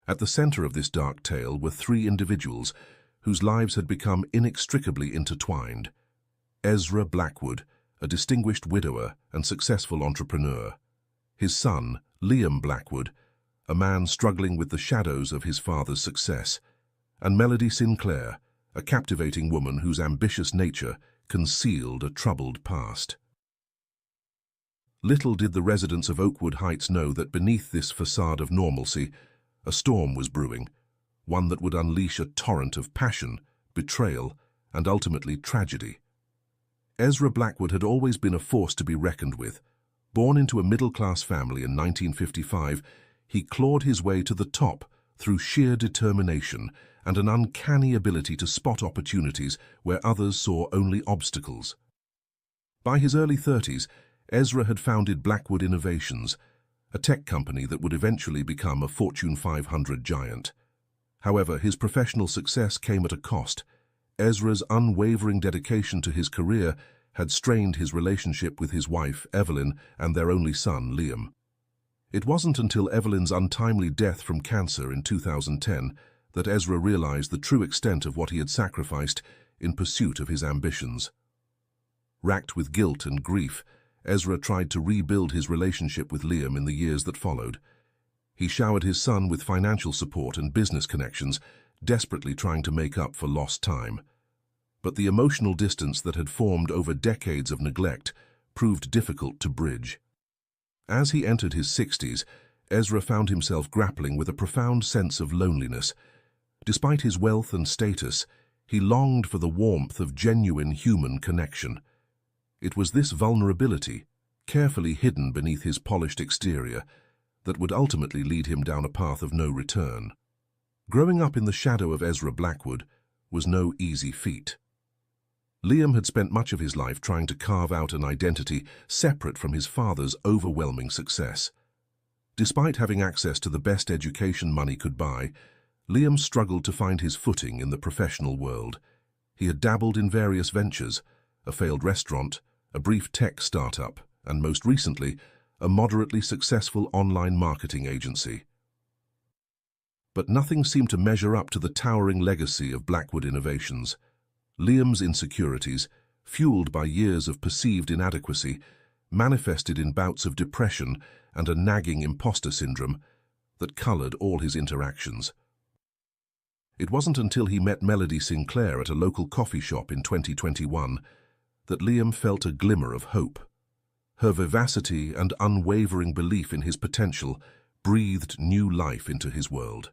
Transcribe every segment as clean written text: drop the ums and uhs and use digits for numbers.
At the center of this dark tale were three individuals whose lives had become inextricably intertwined. Ezra Blackwood, a distinguished widower and successful entrepreneur. His son, Liam Blackwood, a man struggling with the shadows of his father's success. And Melody Sinclair, a captivating woman whose ambitious nature concealed a troubled past. Little did the residents of Oakwood Heights know that beneath this facade of normalcy, a storm was brewing, one that would unleash a torrent of passion, betrayal, and ultimately tragedy. Ezra Blackwood had always been a force to be reckoned with. Born into a middle-class family in 1955, he clawed his way to the top through sheer determination and an uncanny ability to spot opportunities where others saw only obstacles. By his early 30s, Ezra had founded Blackwood Innovations, a tech company that would eventually become a Fortune 500 giant. However, his professional success came at a cost. Ezra's unwavering dedication to his career had strained his relationship with his wife, Evelyn, and their only son, Liam. It wasn't until Evelyn's untimely death from cancer in 2010 that Ezra realized the true extent of what he had sacrificed in pursuit of his ambitions. Racked with guilt and grief, Ezra tried to rebuild his relationship with Liam in the years that followed. He showered his son with financial support and business connections, desperately trying to make up for lost time. But the emotional distance that had formed over decades of neglect proved difficult to bridge. As he entered his 60s, Ezra found himself grappling with a profound sense of loneliness. Despite his wealth and status, he longed for the warmth of genuine human connection. It was this vulnerability, carefully hidden beneath his polished exterior, that would ultimately lead him down a path of no return. Growing up in the shadow of Ezra Blackwood was no easy feat. Liam had spent much of his life trying to carve out an identity separate from his father's overwhelming success. Despite having access to the best education money could buy, Liam struggled to find his footing in the professional world. He had dabbled in various ventures, a failed restaurant, a brief tech startup, and most recently, a moderately successful online marketing agency. But nothing seemed to measure up to the towering legacy of Blackwood Innovations. Liam's insecurities, fueled by years of perceived inadequacy, manifested in bouts of depression and a nagging imposter syndrome that colored all his interactions. It wasn't until he met Melody Sinclair at a local coffee shop in 2021 that Liam felt a glimmer of hope. Her vivacity and unwavering belief in his potential breathed new life into his world.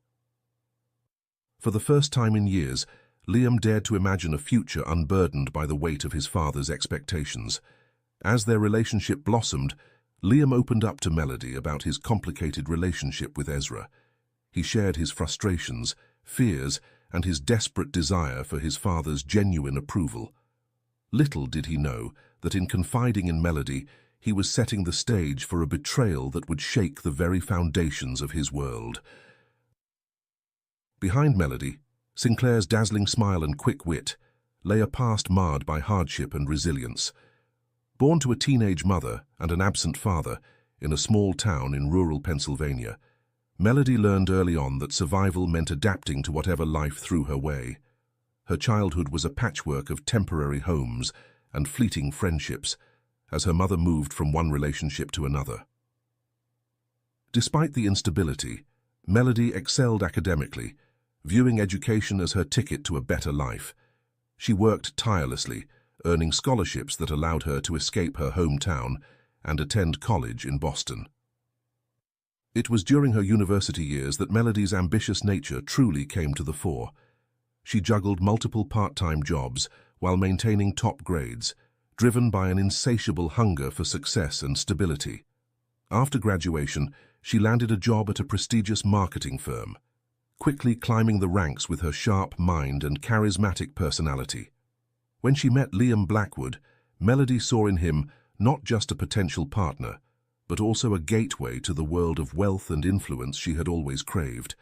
For the first time in years, Liam dared to imagine a future unburdened by the weight of his father's expectations. As their relationship blossomed, Liam opened up to Melody about his complicated relationship with Ezra. He shared his frustrations, fears, and his desperate desire for his father's genuine approval. Little did he know that in confiding in Melody, he was setting the stage for a betrayal that would shake the very foundations of his world. Behind Melody, Sinclair's dazzling smile and quick wit, lay a past marred by hardship and resilience. Born to a teenage mother and an absent father in a small town in rural Pennsylvania, Melody learned early on that survival meant adapting to whatever life threw her way. Her childhood was a patchwork of temporary homes and fleeting friendships, as her mother moved from one relationship to another. Despite the instability, Melody excelled academically, viewing education as her ticket to a better life. She worked tirelessly, earning scholarships that allowed her to escape her hometown and attend college in Boston. It was during her university years that Melody's ambitious nature truly came to the fore. She juggled multiple part-time jobs while maintaining top grades, driven by an insatiable hunger for success and stability. After graduation, she landed a job at a prestigious marketing firm, quickly climbing the ranks with her sharp mind and charismatic personality. When she met Liam Blackwood, Melody saw in him not just a potential partner, but also a gateway to the world of wealth and influence she had always craved.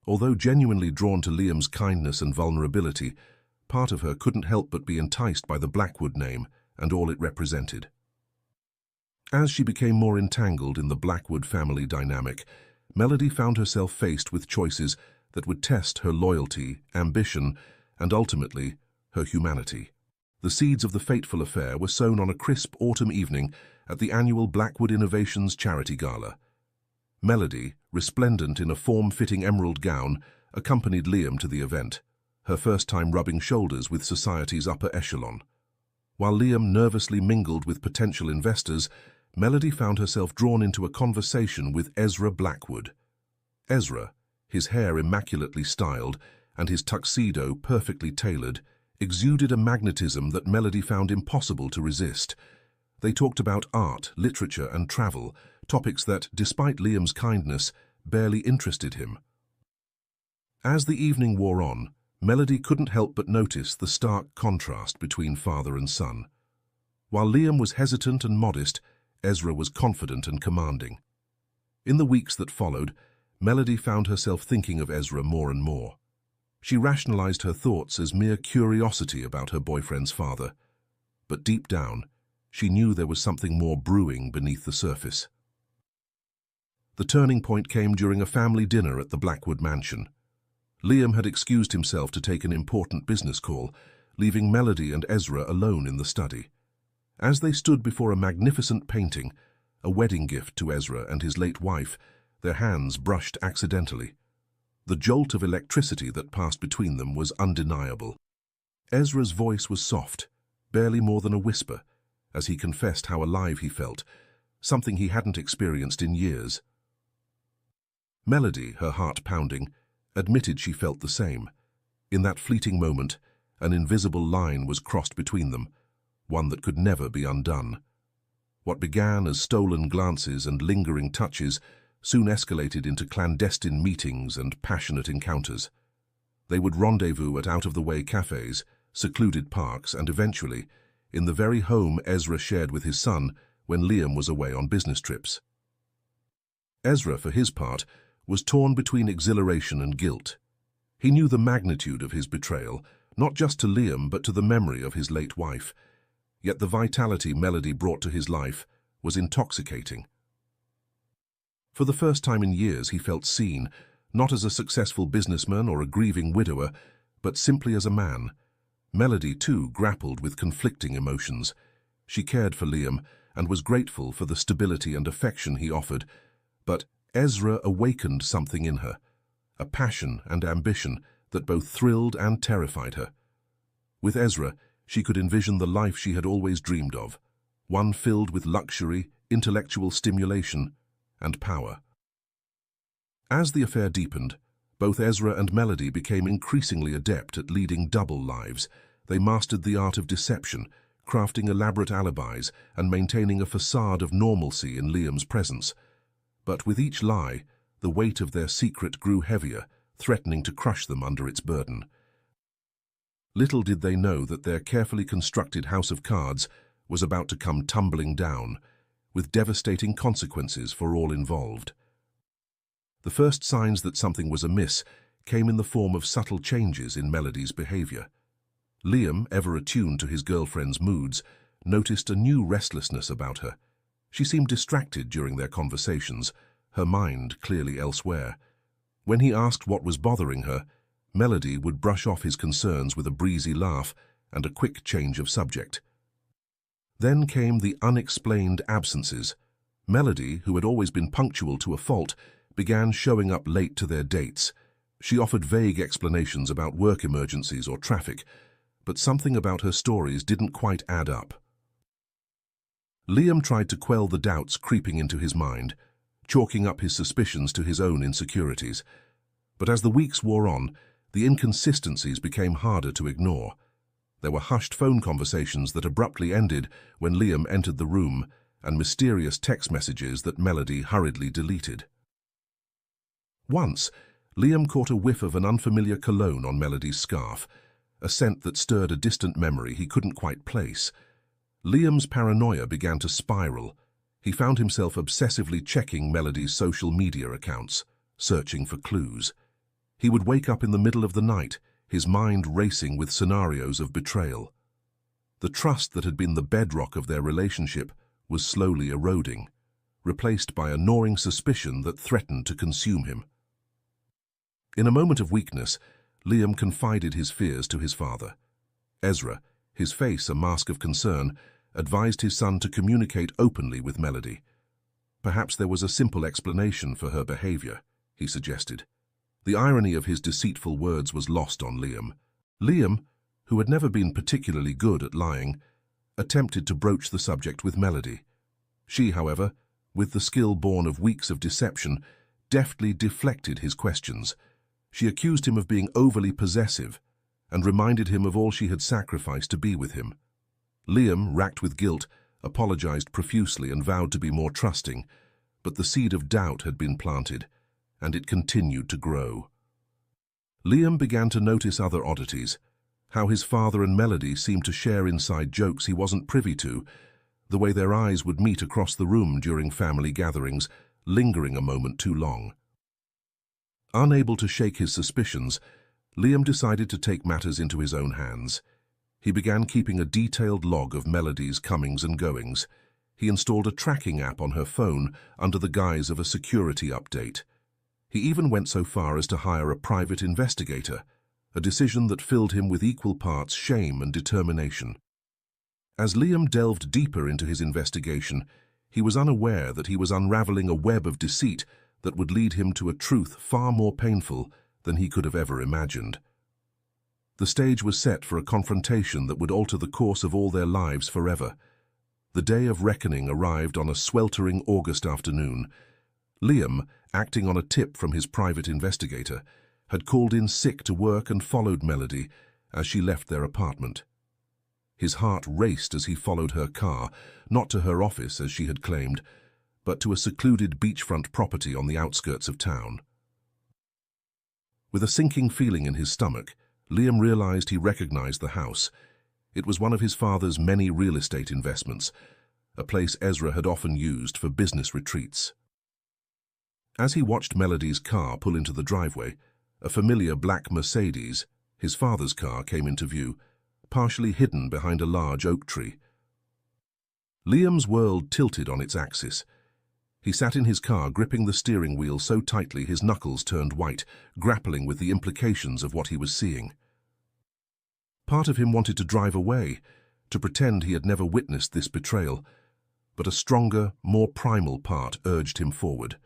Although genuinely drawn to Liam's kindness and vulnerability, part of her couldn't help but be enticed by the Blackwood name and all it represented. As she became more entangled in the Blackwood family dynamic, Melody found herself faced with choices that would test her loyalty, ambition, and ultimately, her humanity. The seeds of the fateful affair were sown on a crisp autumn evening at the annual Blackwood Innovations Charity Gala. Melody, resplendent in a form-fitting emerald gown, accompanied Liam to the event, her first time rubbing shoulders with society's upper echelon. While Liam nervously mingled with potential investors, Melody found herself drawn into a conversation with Ezra Blackwood. Ezra, his hair immaculately styled and his tuxedo perfectly tailored, exuded a magnetism that Melody found impossible to resist. They talked about art, literature, and travel, topics that, despite Liam's kindness, barely interested him. As the evening wore on, Melody couldn't help but notice the stark contrast between father and son. While Liam was hesitant and modest, Ezra was confident and commanding. In the weeks that followed, Melody found herself thinking of Ezra more and more. She rationalized her thoughts as mere curiosity about her boyfriend's father, but deep down, she knew there was something more brewing beneath the surface. The turning point came during a family dinner at the Blackwood mansion. Liam had excused himself to take an important business call, leaving Melody and Ezra alone in the study. As they stood before a magnificent painting, a wedding gift to Ezra and his late wife, their hands brushed accidentally. The jolt of electricity that passed between them was undeniable. Ezra's voice was soft, barely more than a whisper, as he confessed how alive he felt, something he hadn't experienced in years. Melody, her heart pounding, admitted she felt the same. In that fleeting moment, an invisible line was crossed between them, one that could never be undone. What began as stolen glances and lingering touches soon escalated into clandestine meetings and passionate encounters. They would rendezvous at out-of-the-way cafes, secluded parks, and eventually, in the very home Ezra shared with his son when Liam was away on business trips. Ezra, for his part, was torn between exhilaration and guilt. He knew the magnitude of his betrayal, not just to Liam but to the memory of his late wife. Yet the vitality Melody brought to his life was intoxicating. For the first time in years he felt seen, not as a successful businessman or a grieving widower, but simply as a man. Melody, too, grappled with conflicting emotions. She cared for Liam and was grateful for the stability and affection he offered, but Ezra awakened something in her, a passion and ambition that both thrilled and terrified her. With Ezra, she could envision the life she had always dreamed of, one filled with luxury, intellectual stimulation, and power. As the affair deepened, both Ezra and Melody became increasingly adept at leading double lives. They mastered the art of deception, crafting elaborate alibis and maintaining a facade of normalcy in Liam's presence. But with each lie, the weight of their secret grew heavier, threatening to crush them under its burden. Little did they know that their carefully constructed house of cards was about to come tumbling down, with devastating consequences for all involved. The first signs that something was amiss came in the form of subtle changes in Melody's behavior. Liam, ever attuned to his girlfriend's moods, noticed a new restlessness about her. She seemed distracted during their conversations, her mind clearly elsewhere. When he asked what was bothering her, Melody would brush off his concerns with a breezy laugh and a quick change of subject. Then came the unexplained absences. Melody, who had always been punctual to a fault, began showing up late to their dates. She offered vague explanations about work emergencies or traffic, but something about her stories didn't quite add up. Liam tried to quell the doubts creeping into his mind, chalking up his suspicions to his own insecurities. But as the weeks wore on, the inconsistencies became harder to ignore. There were hushed phone conversations that abruptly ended when Liam entered the room, and mysterious text messages that Melody hurriedly deleted. Once, Liam caught a whiff of an unfamiliar cologne on Melody's scarf, a scent that stirred a distant memory he couldn't quite place. Liam's paranoia began to spiral. He found himself obsessively checking Melody's social media accounts, searching for clues. He would wake up in the middle of the night, his mind racing with scenarios of betrayal. The trust that had been the bedrock of their relationship was slowly eroding. replaced by a gnawing suspicion that threatened to consume him. In a moment of weakness, Liam confided his fears to his father. Ezra, his face a mask of concern, advised his son to communicate openly with Melody. Perhaps there was a simple explanation for her behavior, he suggested. The irony of his deceitful words was lost on Liam. Liam, who had never been particularly good at lying, attempted to broach the subject with Melody. She, however, with the skill born of weeks of deception, deftly deflected his questions. She accused him of being overly possessive and reminded him of all she had sacrificed to be with him. Liam, racked with guilt, apologized profusely and vowed to be more trusting, but the seed of doubt had been planted, and it continued to grow. Liam began to notice other oddities, how his father and Melody seemed to share inside jokes he wasn't privy to, the way their eyes would meet across the room during family gatherings, lingering a moment too long. Unable to shake his suspicions, Liam decided to take matters into his own hands. He began keeping a detailed log of Melody's comings and goings. He installed a tracking app on her phone under the guise of a security update. He even went so far as to hire a private investigator, a decision that filled him with equal parts shame and determination. As Liam delved deeper into his investigation, he was unaware that he was unraveling a web of deceit that would lead him to a truth far more painful than he could have ever imagined. The stage was set for a confrontation that would alter the course of all their lives forever. The day of reckoning arrived on a sweltering August afternoon. Liam, acting on a tip from his private investigator, had called in sick to work and followed Melody as she left their apartment. His heart raced as he followed her car, not to her office as she had claimed, but to a secluded beachfront property on the outskirts of town. With a sinking feeling in his stomach, Liam realized he recognized the house. It was one of his father's many real estate investments, a place Ezra had often used for business retreats. As he watched Melody's car pull into the driveway, a familiar black Mercedes, his father's car, came into view, partially hidden behind a large oak tree. Liam's world tilted on its axis. He sat in his car, gripping the steering wheel so tightly his knuckles turned white, grappling with the implications of what he was seeing. Part of him wanted to drive away, to pretend he had never witnessed this betrayal, but a stronger, more primal part urged him forward.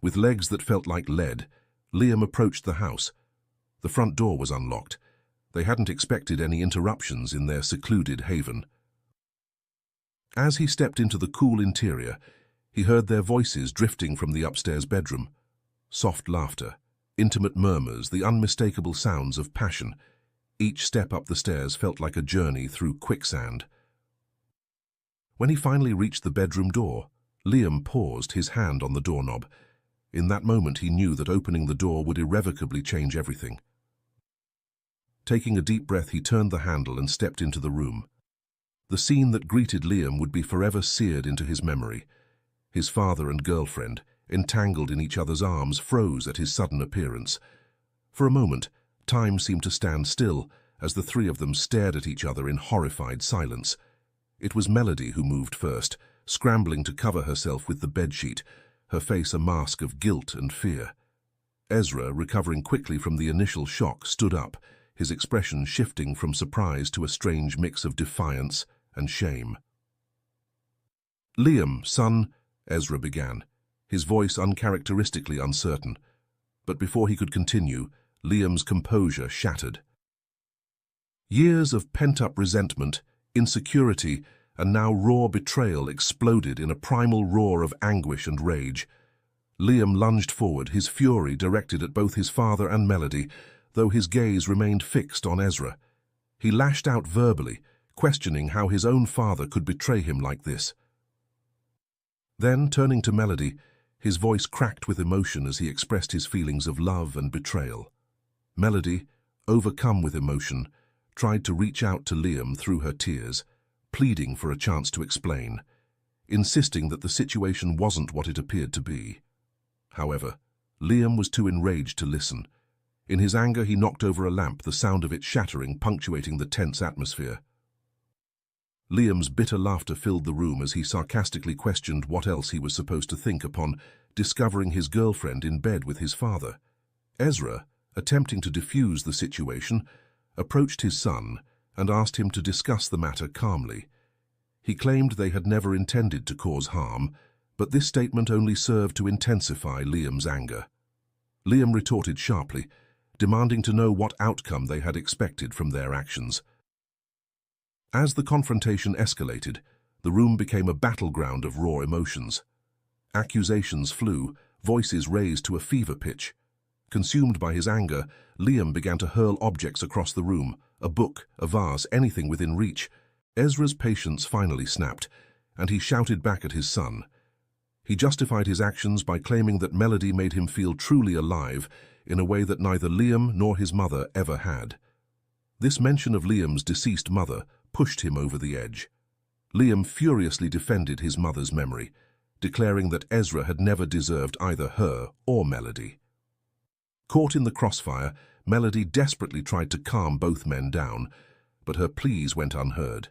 With legs that felt like lead, Liam approached the house. The front door was unlocked. They hadn't expected any interruptions in their secluded haven. As he stepped into the cool interior, he heard their voices drifting from the upstairs bedroom. Soft laughter, intimate murmurs, the unmistakable sounds of passion. Each step up the stairs felt like a journey through quicksand. When he finally reached the bedroom door, Liam paused, his hand on the doorknob. In that moment he knew that opening the door would irrevocably change everything. Taking a deep breath, he turned the handle and stepped into the room. The scene that greeted Liam would be forever seared into his memory. His father and girlfriend, entangled in each other's arms, froze at his sudden appearance. For a moment, time seemed to stand still as the three of them stared at each other in horrified silence. It was Melody who moved first, scrambling to cover herself with the bedsheet, her face a mask of guilt and fear. Ezra, recovering quickly from the initial shock, stood up, his expression shifting from surprise to a strange mix of defiance and shame. "Liam, son," Ezra began, his voice uncharacteristically uncertain. But before he could continue, Liam's composure shattered. Years of pent-up resentment, insecurity, and now raw betrayal exploded in a primal roar of anguish and rage. Liam lunged forward, his fury directed at both his father and Melody, though his gaze remained fixed on Ezra. He lashed out verbally, questioning how his own father could betray him like this. Then, turning to Melody, his voice cracked with emotion as he expressed his feelings of love and betrayal. Melody, overcome with emotion, tried to reach out to Liam through her tears, pleading for a chance to explain, insisting that the situation wasn't what it appeared to be. However, Liam was too enraged to listen. In his anger, he knocked over a lamp, the sound of it shattering, punctuating the tense atmosphere. Liam's bitter laughter filled the room as he sarcastically questioned what else he was supposed to think upon discovering his girlfriend in bed with his father. Ezra, attempting to defuse the situation, approached his son and asked him to discuss the matter calmly. He claimed they had never intended to cause harm, but this statement only served to intensify Liam's anger. Liam retorted sharply, demanding to know what outcome they had expected from their actions. As the confrontation escalated, the room became a battleground of raw emotions. Accusations flew, voices raised to a fever pitch. Consumed by his anger, Liam began to hurl objects across the room, a book, a vase, anything within reach. Ezra's patience finally snapped, and he shouted back at his son. He justified his actions by claiming that Melody made him feel truly alive in a way that neither Liam nor his mother ever had. This mention of Liam's deceased mother pushed him over the edge. Liam furiously defended his mother's memory, declaring that Ezra had never deserved either her or Melody. Caught in the crossfire, Melody desperately tried to calm both men down, but her pleas went unheard.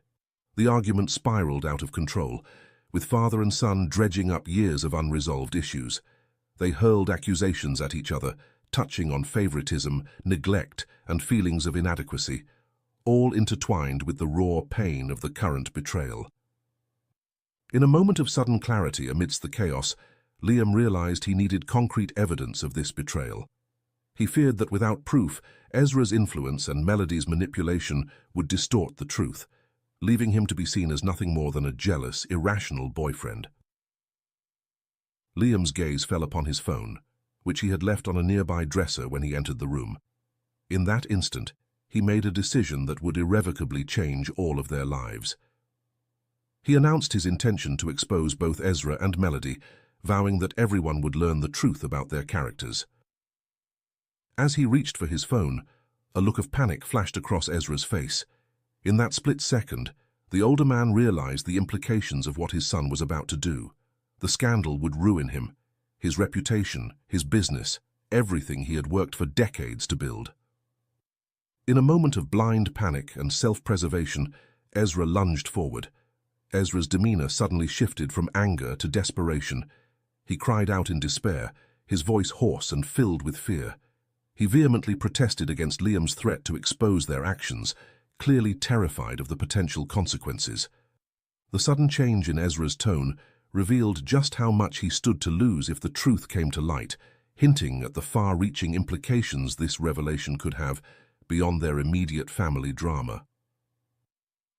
The argument spiraled out of control, with father and son dredging up years of unresolved issues. They hurled accusations at each other, touching on favoritism, neglect, and feelings of inadequacy, all intertwined with the raw pain of the current betrayal. In a moment of sudden clarity amidst the chaos, Liam realized he needed concrete evidence of this betrayal. He feared that without proof, Ezra's influence and Melody's manipulation would distort the truth, leaving him to be seen as nothing more than a jealous, irrational boyfriend. Liam's gaze fell upon his phone, which he had left on a nearby dresser when he entered the room. In that instant, he made a decision that would irrevocably change all of their lives. He announced his intention to expose both Ezra and Melody, vowing that everyone would learn the truth about their characters. As he reached for his phone, a look of panic flashed across Ezra's face. In that split second, the older man realized the implications of what his son was about to do. The scandal would ruin him, his reputation, his business, everything he had worked for decades to build. In a moment of blind panic and self-preservation, Ezra lunged forward. Ezra's demeanor suddenly shifted from anger to desperation. He cried out in despair, his voice hoarse and filled with fear. He vehemently protested against Liam's threat to expose their actions, clearly terrified of the potential consequences. The sudden change in Ezra's tone revealed just how much he stood to lose if the truth came to light, hinting at the far-reaching implications this revelation could have beyond their immediate family drama.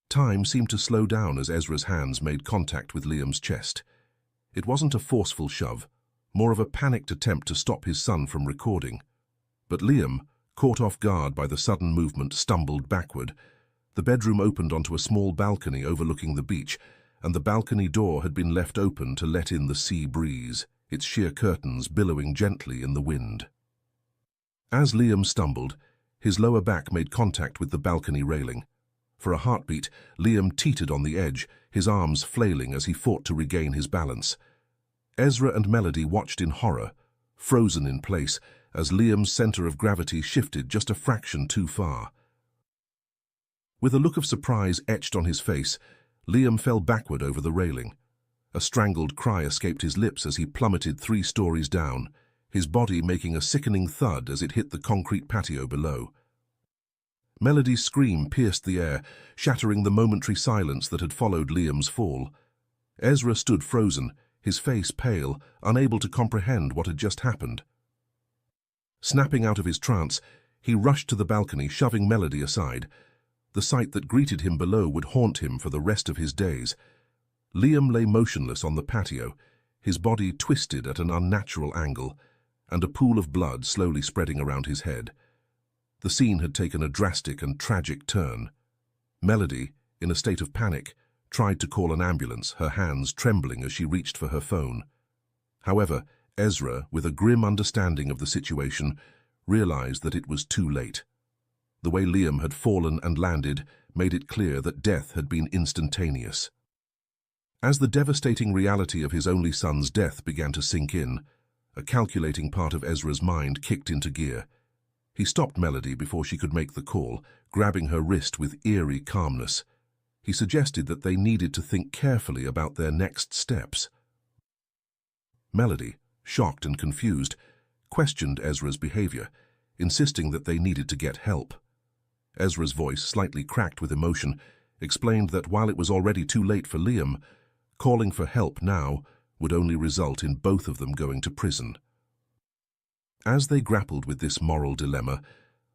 Time seemed to slow down as Ezra's hands made contact with Liam's chest. It wasn't a forceful shove, more of a panicked attempt to stop his son from recording. But Liam, caught off guard by the sudden movement, stumbled backward. The bedroom opened onto a small balcony overlooking the beach, and the balcony door had been left open to let in the sea breeze, its sheer curtains billowing gently in the wind. As Liam stumbled, his lower back made contact with the balcony railing. For a heartbeat, Liam teetered on the edge, his arms flailing as he fought to regain his balance. Ezra and Melody watched in horror, frozen in place, as Liam's center of gravity shifted just a fraction too far. With a look of surprise etched on his face, Liam fell backward over the railing. A strangled cry escaped his lips as he plummeted 3 stories down, his body making a sickening thud as it hit the concrete patio below. Melody's scream pierced the air, shattering the momentary silence that had followed Liam's fall. Ezra stood frozen, his face pale, unable to comprehend what had just happened. Snapping out of his trance, he rushed to the balcony, shoving Melody aside. The sight that greeted him below would haunt him for the rest of his days. Liam lay motionless on the patio, his body twisted at an unnatural angle, and a pool of blood slowly spreading around his head. The scene had taken a drastic and tragic turn. Melody, in a state of panic, tried to call an ambulance, her hands trembling as she reached for her phone. However, Ezra, with a grim understanding of the situation, realized that it was too late. The way Liam had fallen and landed made it clear that death had been instantaneous. As the devastating reality of his only son's death began to sink in, a calculating part of Ezra's mind kicked into gear. He stopped Melody before she could make the call, grabbing her wrist with eerie calmness. He suggested that they needed to think carefully about their next steps. Melody, shocked and confused, questioned Ezra's behavior, insisting that they needed to get help. Ezra's voice, slightly cracked with emotion, explained that while it was already too late for Liam, calling for help now would only result in both of them going to prison. As they grappled with this moral dilemma,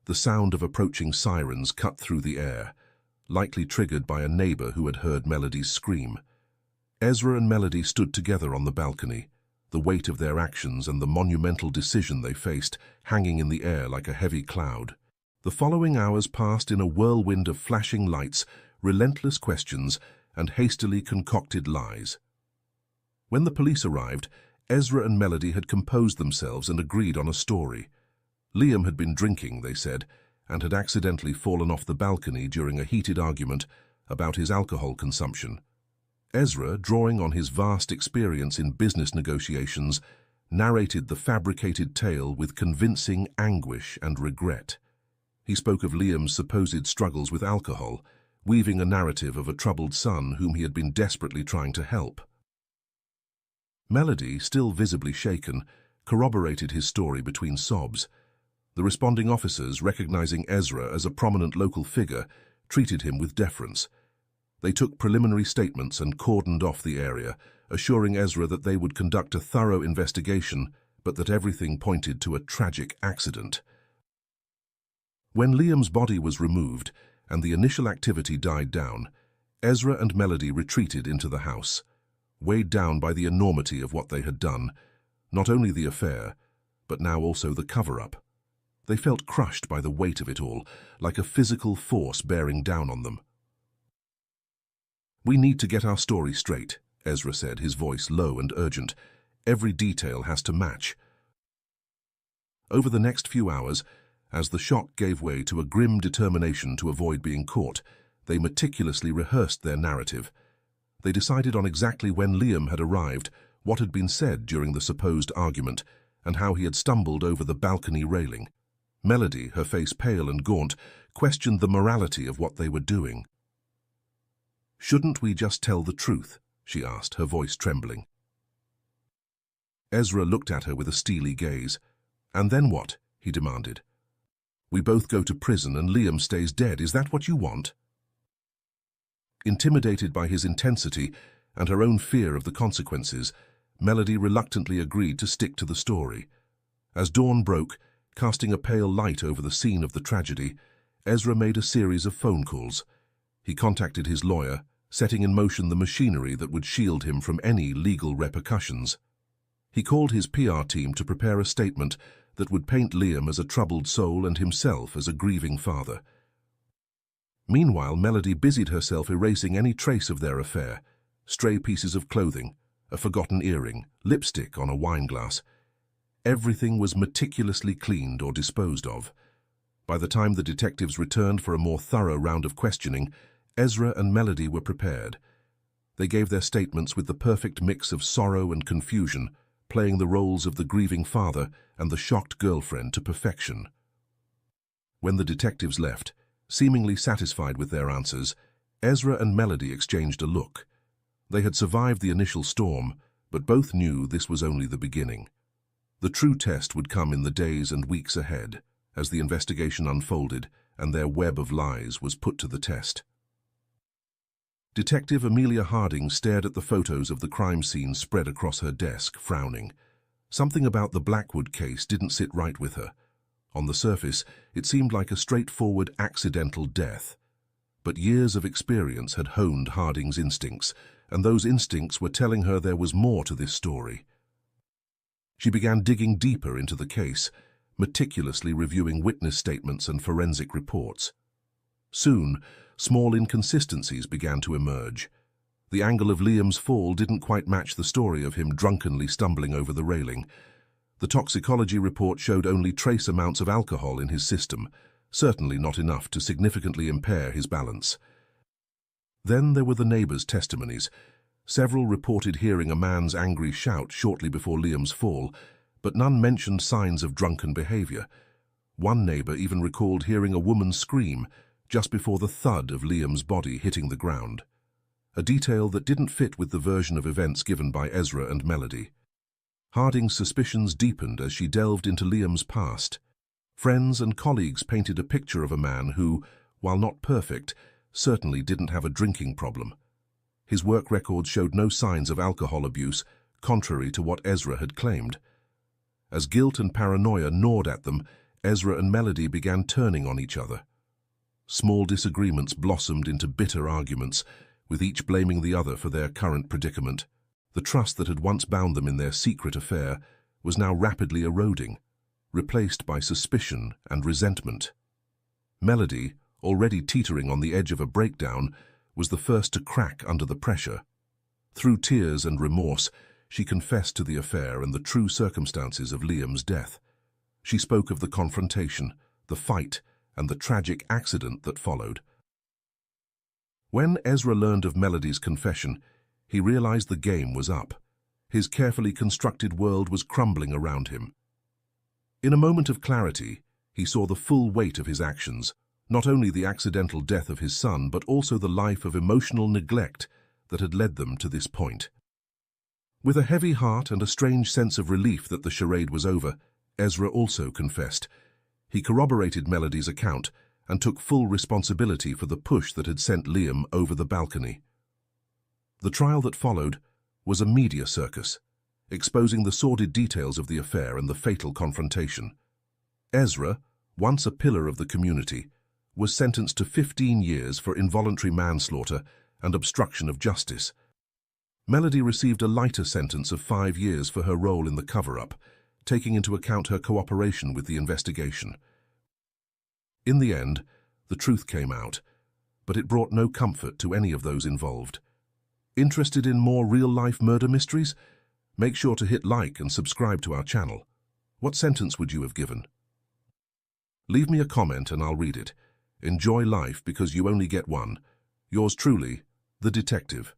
the sound of approaching sirens cut through the air, likely triggered by a neighbor who had heard Melody's scream. Ezra and Melody stood together on the balcony, the weight of their actions and the monumental decision they faced hanging in the air like a heavy cloud. The following hours passed in a whirlwind of flashing lights, relentless questions, and hastily concocted lies. When the police arrived, Ezra and Melody had composed themselves and agreed on a story. Liam had been drinking, they said, and had accidentally fallen off the balcony during a heated argument about his alcohol consumption. Ezra, drawing on his vast experience in business negotiations, narrated the fabricated tale with convincing anguish and regret. He spoke of Liam's supposed struggles with alcohol, weaving a narrative of a troubled son whom he had been desperately trying to help. Melody, still visibly shaken, corroborated his story between sobs. The responding officers, recognizing Ezra as a prominent local figure, treated him with deference. They took preliminary statements and cordoned off the area, assuring Ezra that they would conduct a thorough investigation, but that everything pointed to a tragic accident. When Liam's body was removed and the initial activity died down, Ezra and Melody retreated into the house, weighed down by the enormity of what they had done, not only the affair, but now also the cover-up. They felt crushed by the weight of it all, like a physical force bearing down on them. "We need to get our story straight," Ezra said, his voice low and urgent. "Every detail has to match." Over the next few hours, as the shock gave way to a grim determination to avoid being caught, they meticulously rehearsed their narrative. They decided on exactly when Liam had arrived, what had been said during the supposed argument, and how he had stumbled over the balcony railing. Melody, her face pale and gaunt, questioned the morality of what they were doing. "Shouldn't we just tell the truth?" she asked, her voice trembling. Ezra looked at her with a steely gaze. "And then what?" he demanded. "We both go to prison and Liam stays dead. Is that what you want?" Intimidated by his intensity and her own fear of the consequences, Melody reluctantly agreed to stick to the story. As dawn broke, casting a pale light over the scene of the tragedy, Ezra made a series of phone calls. He contacted his lawyer, setting in motion the machinery that would shield him from any legal repercussions. He called his PR team to prepare a statement that would paint Liam as a troubled soul and himself as a grieving father. Meanwhile, Melody busied herself erasing any trace of their affair: stray pieces of clothing, a forgotten earring, lipstick on a wineglass. Everything was meticulously cleaned or disposed of. By the time the detectives returned for a more thorough round of questioning, Ezra and Melody were prepared. They gave their statements with the perfect mix of sorrow and confusion, playing the roles of the grieving father and the shocked girlfriend to perfection. When the detectives left, seemingly satisfied with their answers, Ezra and Melody exchanged a look. They had survived the initial storm, but both knew this was only the beginning. The true test would come in the days and weeks ahead, as the investigation unfolded and their web of lies was put to the test. Detective Amelia Harding stared at the photos of the crime scene spread across her desk, frowning. Something about the Blackwood case didn't sit right with her. On the surface, it seemed like a straightforward accidental death. But years of experience had honed Harding's instincts, and those instincts were telling her there was more to this story. She began digging deeper into the case, meticulously reviewing witness statements and forensic reports. Soon, small inconsistencies began to emerge. The angle of Liam's fall didn't quite match the story of him drunkenly stumbling over the railing. The toxicology report showed only trace amounts of alcohol in his system, certainly not enough to significantly impair his balance. Then there were the neighbors' testimonies. Several reported hearing a man's angry shout shortly before Liam's fall, but none mentioned signs of drunken behavior. One neighbor even recalled hearing a woman scream, just before the thud of Liam's body hitting the ground, a detail that didn't fit with the version of events given by Ezra and Melody. Harding's suspicions deepened as she delved into Liam's past. Friends and colleagues painted a picture of a man who, while not perfect, certainly didn't have a drinking problem. His work record showed no signs of alcohol abuse, contrary to what Ezra had claimed. As guilt and paranoia gnawed at them, Ezra and Melody began turning on each other. Small disagreements blossomed into bitter arguments, with each blaming the other for their current predicament. The trust that had once bound them in their secret affair was now rapidly eroding, replaced by suspicion and resentment. Melody, already teetering on the edge of a breakdown, was the first to crack under the pressure. Through tears and remorse, she confessed to the affair and the true circumstances of Liam's death. She spoke of the confrontation, the fight, and the tragic accident that followed. When Ezra learned of Melody's confession, he realized the game was up. His carefully constructed world was crumbling around him. In a moment of clarity, he saw the full weight of his actions, not only the accidental death of his son, but also the life of emotional neglect that had led them to this point. With a heavy heart and a strange sense of relief that the charade was over, Ezra also confessed. He corroborated Melody's account and took full responsibility for the push that had sent Liam over the balcony. The trial that followed was a media circus, exposing the sordid details of the affair and the fatal confrontation. Ezra, once a pillar of the community, was sentenced to 15 years for involuntary manslaughter and obstruction of justice. Melody received a lighter sentence of 5 years for her role in the cover-up, taking into account her cooperation with the investigation. In the end, the truth came out, but it brought no comfort to any of those involved. Interested in more real-life murder mysteries? Make sure to hit like and subscribe to our channel. What sentence would you have given? Leave me a comment and I'll read it. Enjoy life because you only get one. Yours truly, The Detective.